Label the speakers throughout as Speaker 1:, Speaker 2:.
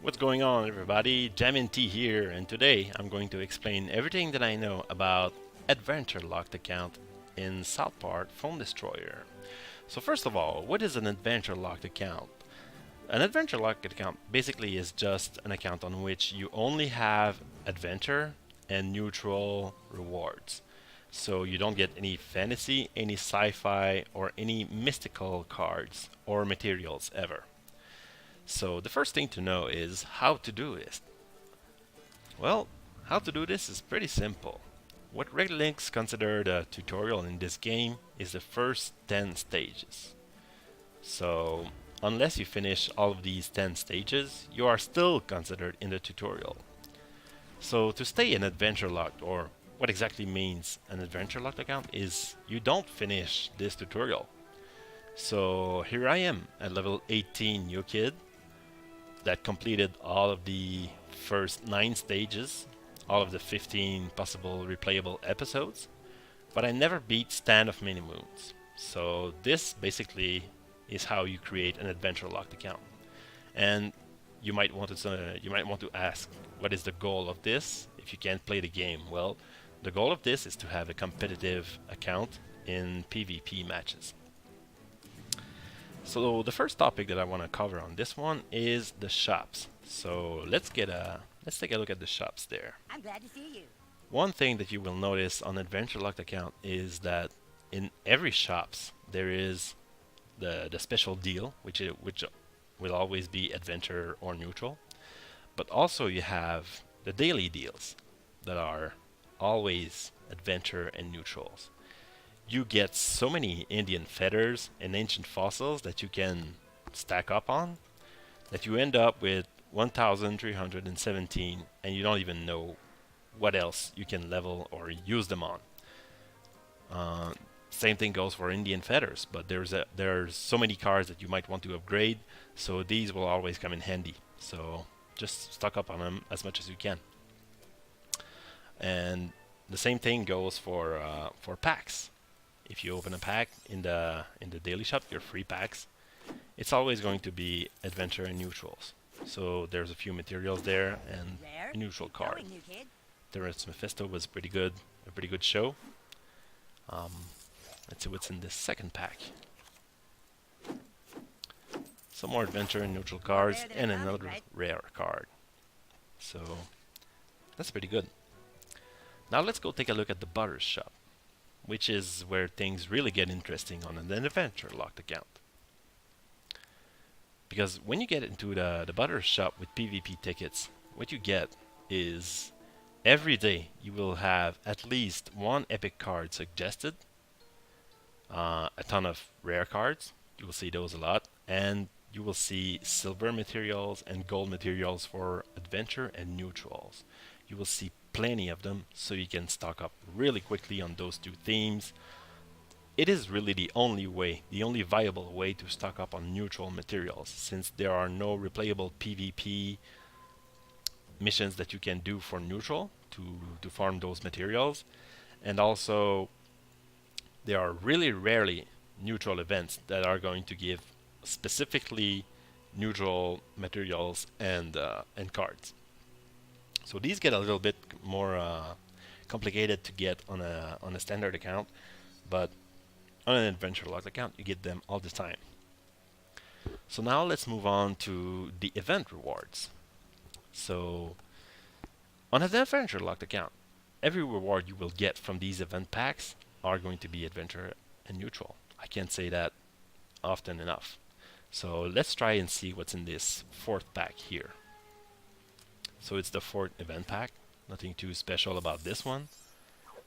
Speaker 1: What's going on, everybody? Jamin T here, and today I'm going to explain everything that I know about Adventure Locked account in South Park Phone Destroyer. So first of all, what is an Adventure Locked account? An Adventure Locked account basically is just an account on which you only have adventure and neutral rewards. So you don't get any fantasy, any sci-fi, or any mystical cards or materials ever. So the first thing to know is how to do this. Well, how to do this is pretty simple. What RegLinks consider the tutorial in this game is the first 10 stages. So unless you finish all of these 10 stages, you are still considered in the tutorial. So to stay in adventure locked, or what exactly means an adventure locked account, is you don't finish this tutorial. So here I am at level 18 new kid that completed all of the first 9 stages, all of the 15 possible replayable episodes, but I never beat Stand of Many Moons. So this basically is how you create an adventure locked account. And you might want to ask, what is the goal of this if you can't play the game? Well, the goal of this is to have a competitive account in PvP matches. So the first topic that I want to cover on this one is the shops. So let's take a look at the shops there.
Speaker 2: I'm glad to see you.
Speaker 1: One thing that you will notice on Adventure Locked account is that in every shops there is the special deal, which will always be adventure or neutral. But also you have the daily deals that are always adventure and neutrals. You get so many Indian feathers and ancient fossils that you can stack up on that you end up with 1317 and you don't even know what else you can level or use them on. Uh, Same thing goes for Indian feathers, but there's so many cards that you might want to upgrade, so these will always come in handy. So just stock up on them as much as you can. And the same thing goes for packs. If you open a pack in the daily shop, your free packs, it's always going to be adventure and neutrals. So there's a few materials there and
Speaker 2: Rare.
Speaker 1: a neutral
Speaker 2: Keep
Speaker 1: card.
Speaker 2: going, new kid.
Speaker 1: Terrence Mephisto was pretty good, a pretty good show. Um, let's see what's in this second pack. Some more adventure and neutral cards
Speaker 2: Rare,
Speaker 1: and
Speaker 2: they're
Speaker 1: another
Speaker 2: right?
Speaker 1: rare card. So that's pretty good. Now let's go take a look at the Butters shop, which is where things really get interesting on an adventure locked account. Because when you get into the Butters shop with PvP tickets, what you get is every day you will have at least one epic card suggested, a ton of rare cards, you will see those a lot, and you will see silver materials and gold materials for adventure and neutrals. You will see plenty of them, so you can stock up really quickly on those two themes. It is really the only way, the only viable way to stock up on neutral materials, since there are no replayable PvP missions that you can do for neutral to farm those materials. And also, there are really rarely neutral events that are going to give specifically neutral materials and cards. So these get a little bit more complicated to get on a standard account, but on an adventure locked account you get them all the time. So now let's move on to the event rewards. So on an adventure locked account, every reward you will get from these event packs are going to be adventure and neutral. I can't say that often enough. So let's try and see what's in this fourth pack here. So it's the fourth event pack. Nothing too special about this one.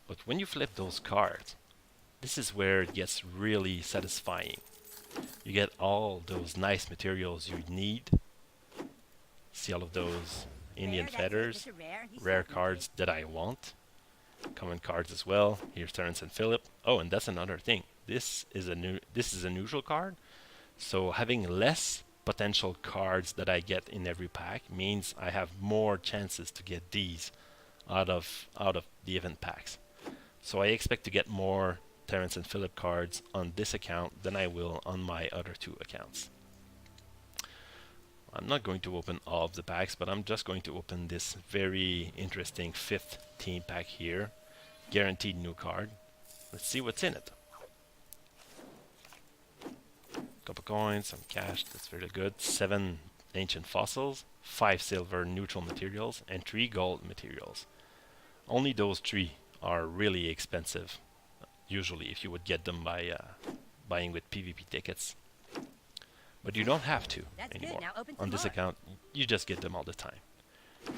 Speaker 1: But when you flip those cards, this is where it gets really satisfying. You get all those nice materials you need. See all of those Indian
Speaker 2: Rare, that's it.
Speaker 1: feathers,
Speaker 2: Just a rare. He's
Speaker 1: rare
Speaker 2: stuck, new
Speaker 1: cards that I want. Common cards as well. Here's Terrence and Philip. Oh, and that's another thing. This is a neutral card. So having less potential cards that I get in every pack means I have more chances to get these out of the event packs. So I expect to get more Terrence and Philip cards on this account than I will on my other two accounts. I'm not going to open all of the packs, but I'm just going to open this very interesting 5th team pack here. Guaranteed new card. Let's see what's in it. Couple coins, some cash, that's very good. 7 ancient fossils, 5 silver neutral materials, and 3 gold materials. Only those 3 are really expensive, usually, if you would get them by buying with PvP tickets. But you don't have to anymore. On this account, you just get them all the time.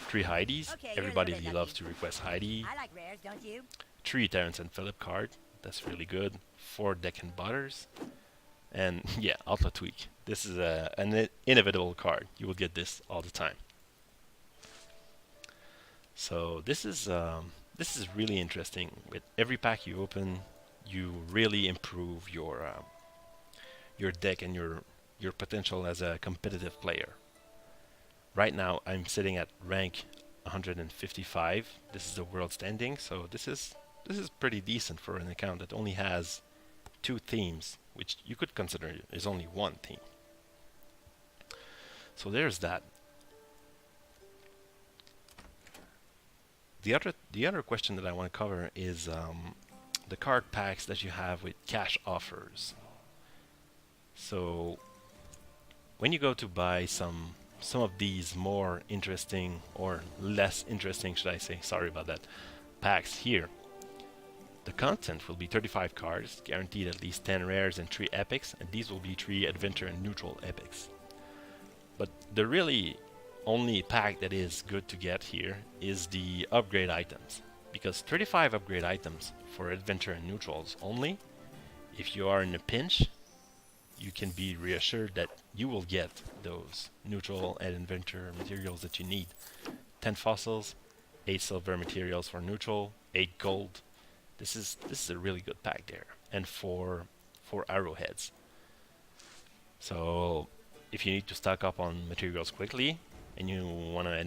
Speaker 1: 3 Heidi's.
Speaker 2: Okay,
Speaker 1: Everybody loves to request Heidi.
Speaker 2: I like rares, don't you?
Speaker 1: 3 Terrence and Philip card. That's really good. 4 Deck and Butters. And yeah, Outlaw Tweak. This is an inevitable card. You will get this all the time. So this is really interesting. With every pack you open, you really improve your deck and your potential as a competitive player. Right now, I'm sitting at rank 155. This is the world standing, so this is pretty decent for an account that only has 2 themes, which you could consider is only 1 theme. So there's that. The other question that I want to cover is the card packs that you have with cash offers. So when you go to buy some of these more interesting, or less interesting, should I say, sorry about that, packs here, the content will be 35 cards, guaranteed at least 10 rares and 3 epics, and these will be 3 adventure and neutral epics. But the really only pack that is good to get here is the upgrade items, because 35 upgrade items for adventure and neutrals only. If you are in a pinch, you can be reassured that you will get those neutral and adventure materials that you need. 10 fossils, 8 silver materials for neutral, 8 gold. This is a really good pack there, and 4 arrowheads. So if you need to stock up on materials quickly and you want to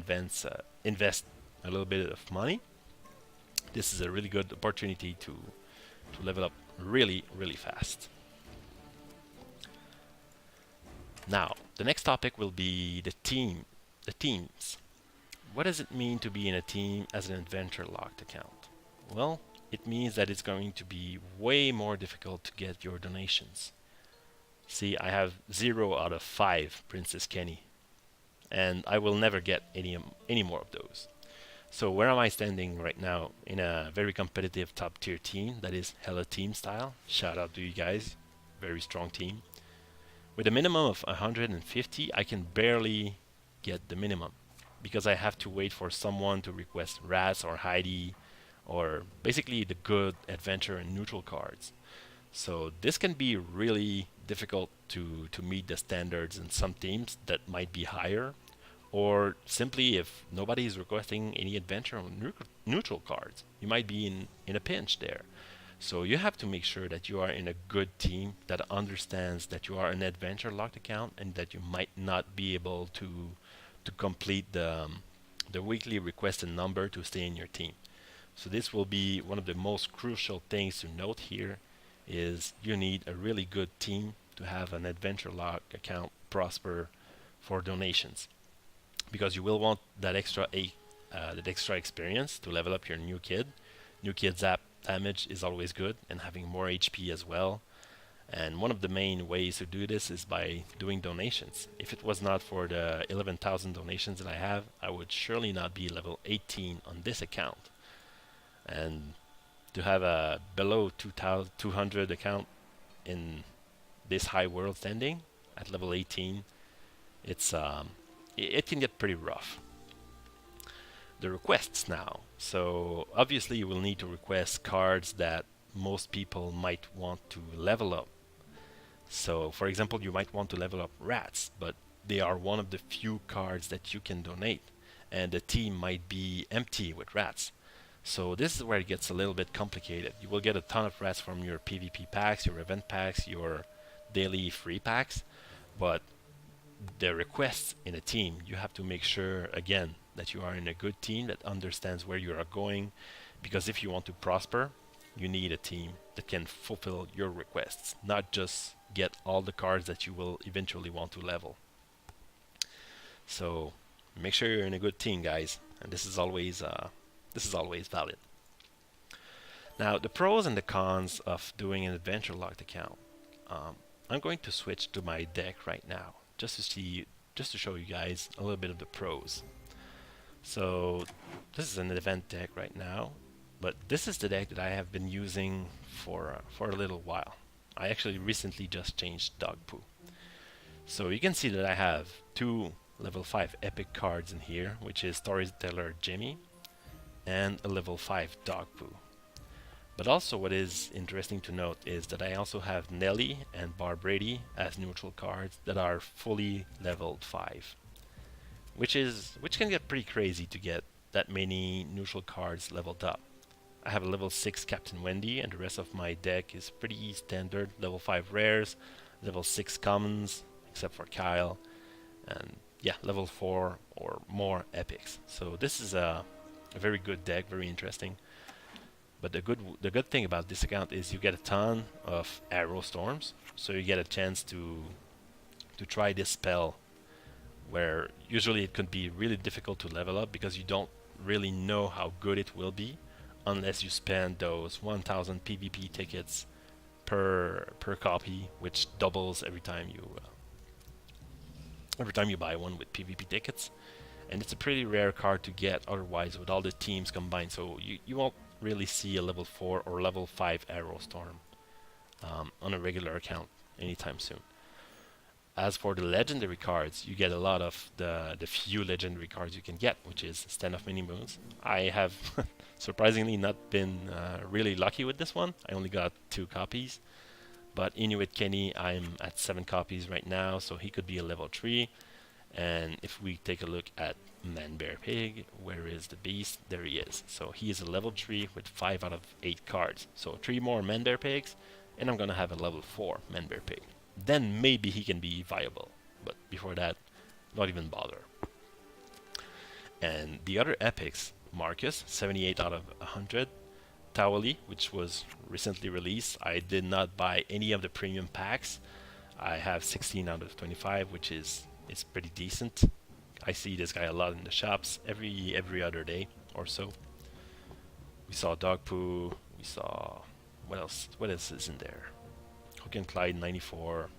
Speaker 1: invest a little bit of money, this is a really good opportunity to level up really fast. Now, the next topic will be the teams. What does it mean to be in a team as an adventure locked account? Well, it means that it's going to be way more difficult to get your donations. See, I have 0 out of 5 Princess Kenny, and I will never get any more of those. So where am I standing right now? In a very competitive top tier team that is Hella Team style. Shout out to you guys, very strong team. With a minimum of 150, I can barely get the minimum, because I have to wait for someone to request Raz or Heidi, or basically the good adventure and neutral cards. So this can be really difficult to meet the standards in some teams that might be higher, or simply if nobody is requesting any adventure or neutral cards, you might be in a pinch there. So you have to make sure that you are in a good team that understands that you are an adventure locked account and that you might not be able to complete the weekly requested number to stay in your team. So this will be one of the most crucial things to note here, is you need a really good team to have an adventure locked account prosper for donations, because you will want that extra experience to level up your new kid. New kid zap damage is always good, and having more HP as well. And one of the main ways to do this is by doing donations. If it was not for the 11,000 donations that I have, I would surely not be level 18 on this account. And to have a below 200 account in this high world standing at level 18, it can get pretty rough. The requests now. So obviously you will need to request cards that most people might want to level up. So for example, you might want to level up rats, but they are one of the few cards that you can donate, and the team might be empty with rats. So this is where it gets a little bit complicated. You will get a ton of rats from your PvP packs, your event packs, your daily free packs, but the requests in a team, you have to make sure again that you are in a good team that understands where you are going, because if you want to prosper, you need a team that can fulfill your requests, not just get all the cards that you will eventually want to level. So make sure you're in a good team, guys, and this is always valid. Now, the pros and the cons of doing an adventure locked account. Um, I'm going to switch to my deck right now, just to show you guys a little bit of the pros. So this is an event deck right now, but this is the deck that I have been using for a little while. I actually recently just changed Dog Poo. So you can see that I have two level 5 epic cards in here, which is Storyteller Jimmy and a level 5 Dog Poo. But also what is interesting to note is that I also have Nelly and Bar Brady as neutral cards that are fully leveled 5. Which can get pretty crazy to get that many neutral cards leveled up. I have a level 6 Captain Wendy, and the rest of my deck is pretty standard. Level 5 rares, level 6 commons, except for Kyle, and yeah, level 4 or more epics. So this is a very good deck, very interesting. But the good thing about this account is you get a ton of arrow storms, so you get a chance to try this spell where usually it could be really difficult to level up because you don't really know how good it will be unless you spend those 1000 PvP tickets per copy, which doubles every time you buy one with PvP tickets. And it's a pretty rare card to get otherwise with all the teams combined, so you won't really see a level 4 or level 5 arrow storm on a regular account anytime soon. As for the legendary cards, you get a lot of the few legendary cards you can get, which is Stand of Many Moons. I have surprisingly not been really lucky with this one. I only got 2 copies. But Inuit Kenny, I'm at 7 copies right now, so he could be a level 3. And if we take a look at ManBearPig, where is the beast? There he is. So he is a level 3 with 5 out of 8 cards. So 3 more ManBearPigs, and I'm gonna have a level 4 ManBearPig. Then maybe he can be viable. But before that, not even bother. And the other epics, Marcus, 78 out of 100. Towley, which was recently released. I did not buy any of the premium packs. I have 16 out of 25, which is pretty decent. I see this guy a lot in the shops every other day or so. We saw Dog Poo. We saw what else? What else is in there? Hook and Clyde 94,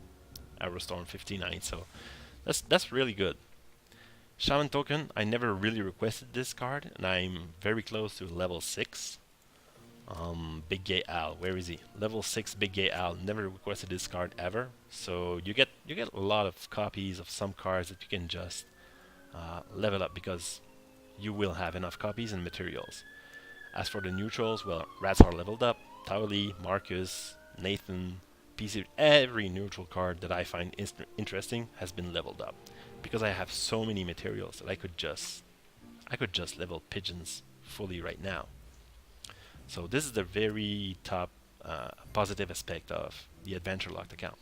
Speaker 1: Arrowstorm 59. So that's really good. Shaman Token. I never really requested this card, and I'm very close to level 6. Big Gay Al, where is he? Level 6 Big Gay Al, never requested this card ever. So you get a lot of copies of some cards that you can just level up because you will have enough copies and materials. As for the neutrals, well, Rats are leveled up. Towley, Marcus, Nathan, PC, every neutral card that I find interesting has been leveled up because I have so many materials that I could just level pigeons fully right now. So this is the very top positive aspect of the Adventure Locked account.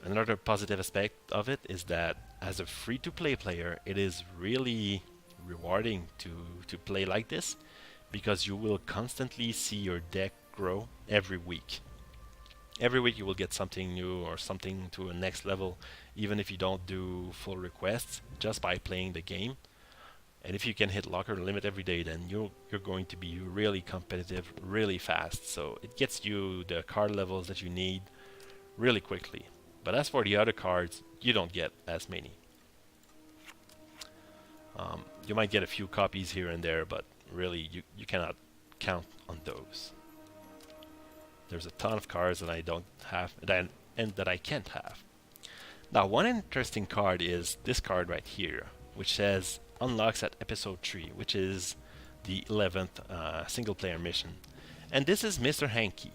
Speaker 1: Another positive aspect of it is that as a free-to-play player, it is really rewarding to play like this because you will constantly see your deck grow every week. Every week you will get something new or something to a next level, even if you don't do full requests, just by playing the game. And if you can hit locker limit every day, then you're going to be really competitive really fast. So it gets you the card levels that you need really quickly. But as for the other cards, you don't get as many. You might get a few copies here and there, but really you cannot count on those. There's a ton of cards that I don't have and that I can't have. Now, one interesting card is this card right here, which says unlocks at episode 3, which is the 11th single player mission. And this is Mr. Hanky.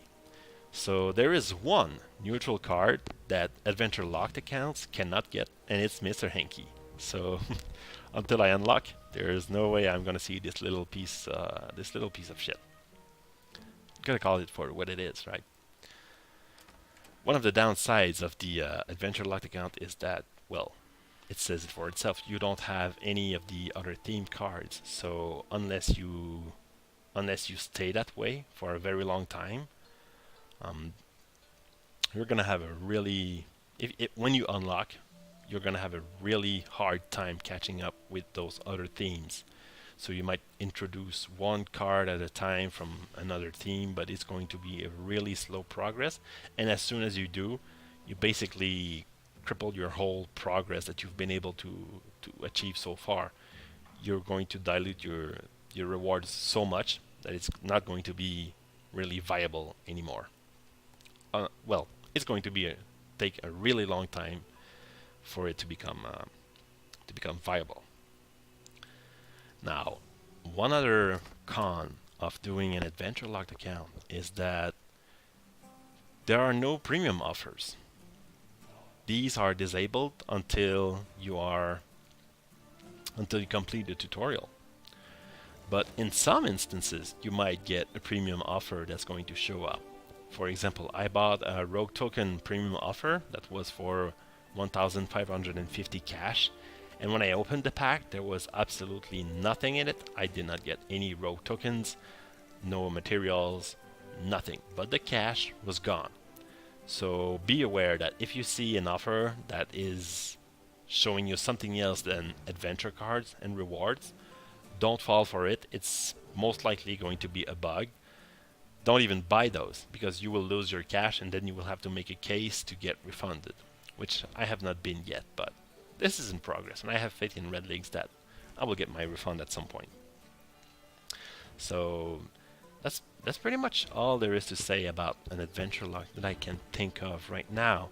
Speaker 1: So there is one neutral card that Adventure Locked accounts cannot get, and it's Mr. Hanky. So until I unlock, there is no way I'm gonna see this little piece of shit. Gotta call it for what it is, right? One of the downsides of the Adventure Locked account is that, well, it says it for itself. You don't have any of the other themed cards, so unless you stay that way for a very long time, you're gonna have a really when you unlock, you're gonna have a really hard time catching up with those other themes. So you might introduce one card at a time from another theme, but it's going to be a really slow progress. And as soon as you do, you basically cripple your whole progress that you've been able to achieve so far. You're going to dilute your rewards so much that it's not going to be really viable anymore. Well, it's going to take a really long time for it to become viable. Now, one other con of doing an adventure locked account is that there are no premium offers. These are disabled until you complete the tutorial. But in some instances, you might get a premium offer that's going to show up. For example, I bought a Rogue Token premium offer that was for 1,550 cash. And when I opened the pack, there was absolutely nothing in it. I did not get any Rogue Tokens, no materials, nothing. But the cash was gone. So be aware that if you see an offer that is showing you something else than adventure cards and rewards, don't fall for it. It's most likely going to be a bug. Don't even buy those, because you will lose your cash and then you will have to make a case to get refunded, which I have not been yet, but this is in progress, and I have faith in Red Leagues that I will get my refund at some point. So that's pretty much all there is to say about an adventure lock that I can think of right now.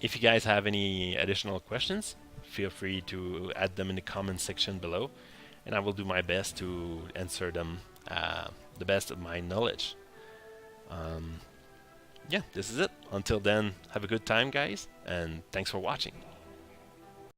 Speaker 1: If you guys have any additional questions, feel free to add them in the comment section below, and I will do my best to answer them the best of my knowledge. Yeah, this is it. Until then, have a good time, guys, and thanks for watching.